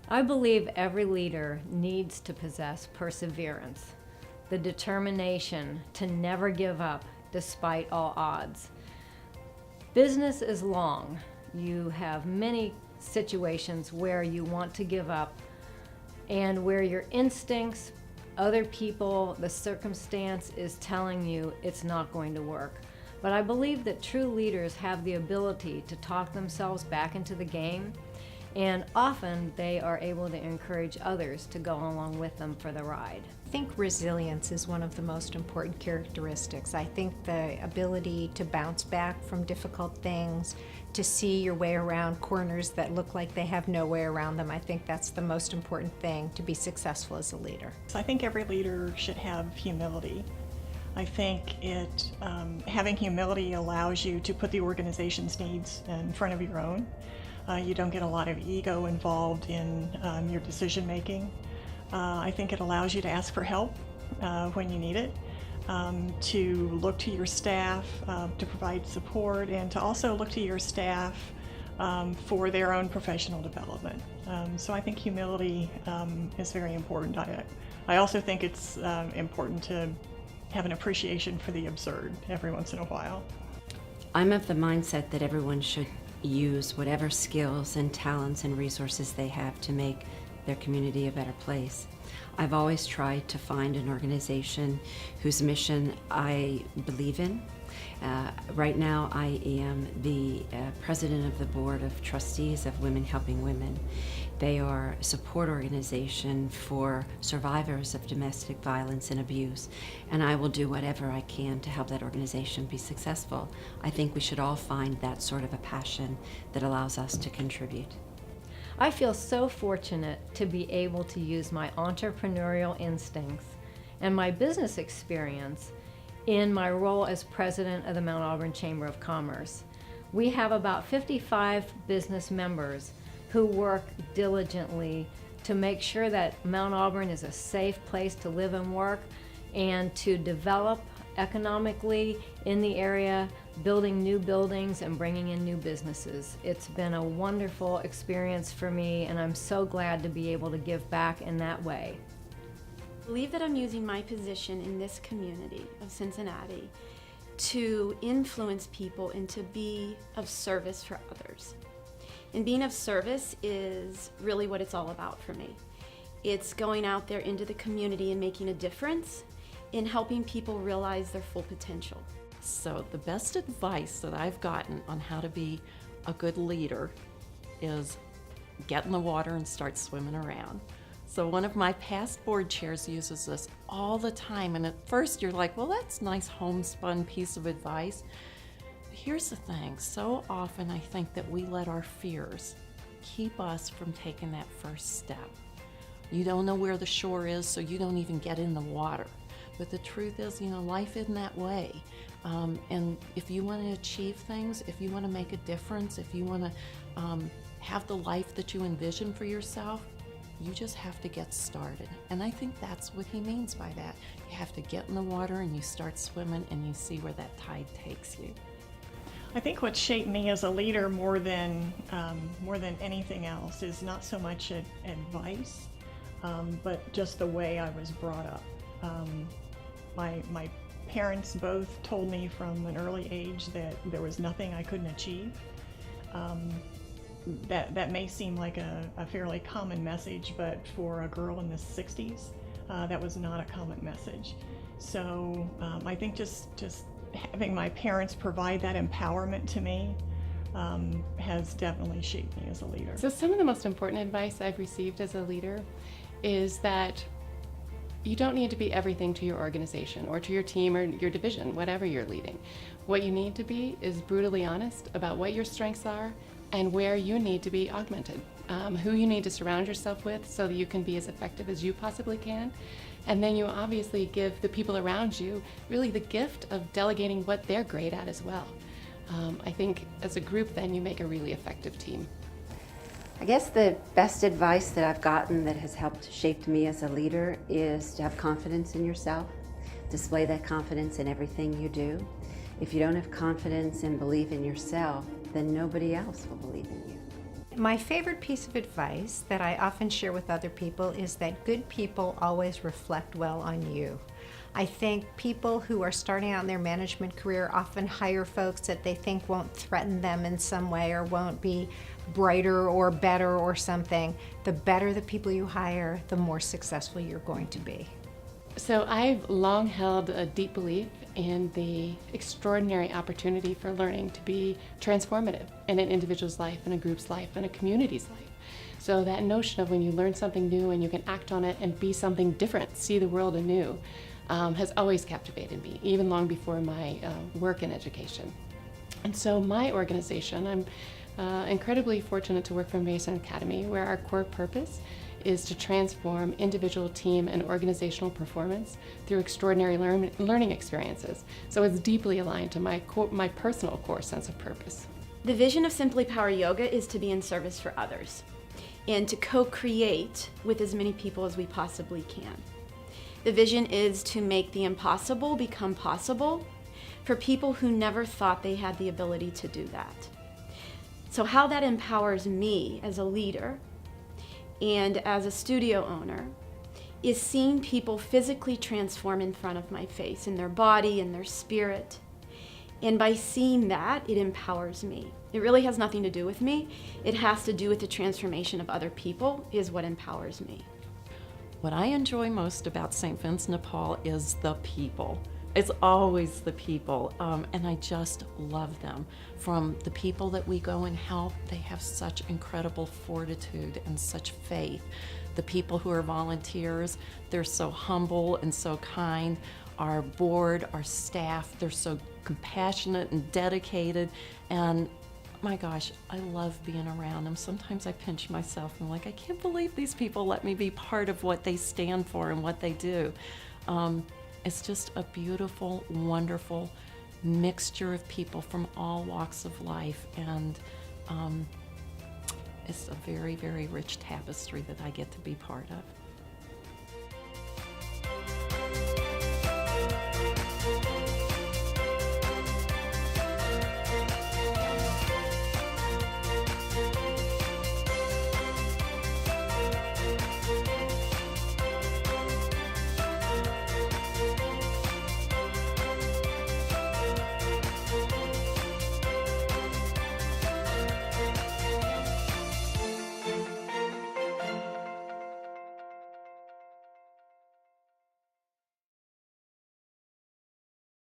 I believe every leader needs to possess perseverance, the determination to never give up despite all odds. Business is long. You have many situations where you want to give up and where your instincts, other people, the circumstance is telling you it's not going to work. But I believe that true leaders have the ability to talk themselves back into the game, and often they are able to encourage others to go along with them for the ride. I think resilience is one of the most important characteristics. I think the ability to bounce back from difficult things, to see your way around corners that look like they have no way around them, I think that's the most important thing to be successful as a leader. So I think every leader should have humility. I think having humility allows you to put the organization's needs in front of your own. You don't get a lot of ego involved in your decision making. I think it allows you to ask for help when you need it, to look to your staff to provide support, and to also look to your staff for their own professional development. So I think humility is very important. I also think it's important to have an appreciation for the absurd every once in a while. I'm of the mindset that everyone should use whatever skills and talents and resources they have to make their community a better place. I've always tried to find an organization whose mission I believe in. Right now I am the president of the board of trustees of Women Helping Women. They are a support organization for survivors of domestic violence and abuse, and I will do whatever I can to help that organization be successful. I think we should all find that sort of a passion that allows us to contribute. I feel so fortunate to be able to use my entrepreneurial instincts and my business experience in my role as president of the Mount Auburn Chamber of Commerce. We have about 55 business members who work diligently to make sure that Mount Auburn is a safe place to live and work, and to develop economically in the area, building new buildings and bringing in new businesses. It's been a wonderful experience for me, and I'm so glad to be able to give back in that way. I believe that I'm using my position in this community of Cincinnati to influence people and to be of service for others. And being of service is really what it's all about for me. It's going out there into the community and making a difference in helping people realize their full potential. So the best advice that I've gotten on how to be a good leader is get in the water and start swimming around. So one of my past board chairs uses this all the time, and at first you're like, well, that's a nice homespun piece of advice. Here's the thing, so often I think that we let our fears keep us from taking that first step. You don't know where the shore is, so you don't even get in the water. But the truth is, life isn't that way. And if you want to achieve things, if you want to make a difference, if you want to have the life that you envision for yourself, you just have to get started. And I think that's what he means by that. You have to get in the water and you start swimming and you see where that tide takes you. I think what shaped me as a leader more than anything else is not so much advice, but just the way I was brought up. My parents both told me from an early age that there was nothing I couldn't achieve. That may seem like a fairly common message, but for a girl in the 60s, that was not a common message. So I think just having my parents provide that empowerment to me has definitely shaped me as a leader. So some of the most important advice I've received as a leader is that you don't need to be everything to your organization or to your team or your division, whatever you're leading. What you need to be is brutally honest about what your strengths are and where you need to be augmented, who you need to surround yourself with so that you can be as effective as you possibly can. And then you obviously give the people around you really the gift of delegating what they're great at as well. I think as a group then you make a really effective team. I guess the best advice that I've gotten that has helped shape me as a leader is to have confidence in yourself, display that confidence in everything you do. If you don't have confidence and believe in yourself, then nobody else will believe in you. My favorite piece of advice that I often share with other people is that good people always reflect well on you. I think people who are starting out in their management career often hire folks that they think won't threaten them in some way or won't be brighter or better or something. The better the people you hire, the more successful you're going to be. So I've long held a deep belief in the extraordinary opportunity for learning to be transformative in an individual's life, in a group's life, in a community's life. So that notion of when you learn something new and you can act on it and be something different, see the world anew, has always captivated me, even long before my work in education. And so my organization, I'm incredibly fortunate to work for Mason Academy, where our core purpose is to transform individual, team, and organizational performance through extraordinary learning experiences. So it's deeply aligned to my personal core sense of purpose. The vision of Simply Power Yoga is to be in service for others and to co-create with as many people as we possibly can. The vision is to make the impossible become possible for people who never thought they had the ability to do that. So how that empowers me as a leader and as a studio owner is seeing people physically transform in front of my face, in their body, in their spirit. And by seeing that, it empowers me. It really has nothing to do with me. It has to do with the transformation of other people is what empowers me. What I enjoy most about St. Vincent de Paul is the people. It's always the people, and I just love them. From the people that we go and help, they have such incredible fortitude and such faith. The people who are volunteers, they're so humble and so kind. Our board, our staff, they're so compassionate and dedicated, and my gosh, I love being around them. Sometimes I pinch myself and I'm like, I can't believe these people let me be part of what they stand for and what they do. It's just a beautiful, wonderful mixture of people from all walks of life, and it's a very, very rich tapestry that I get to be part of.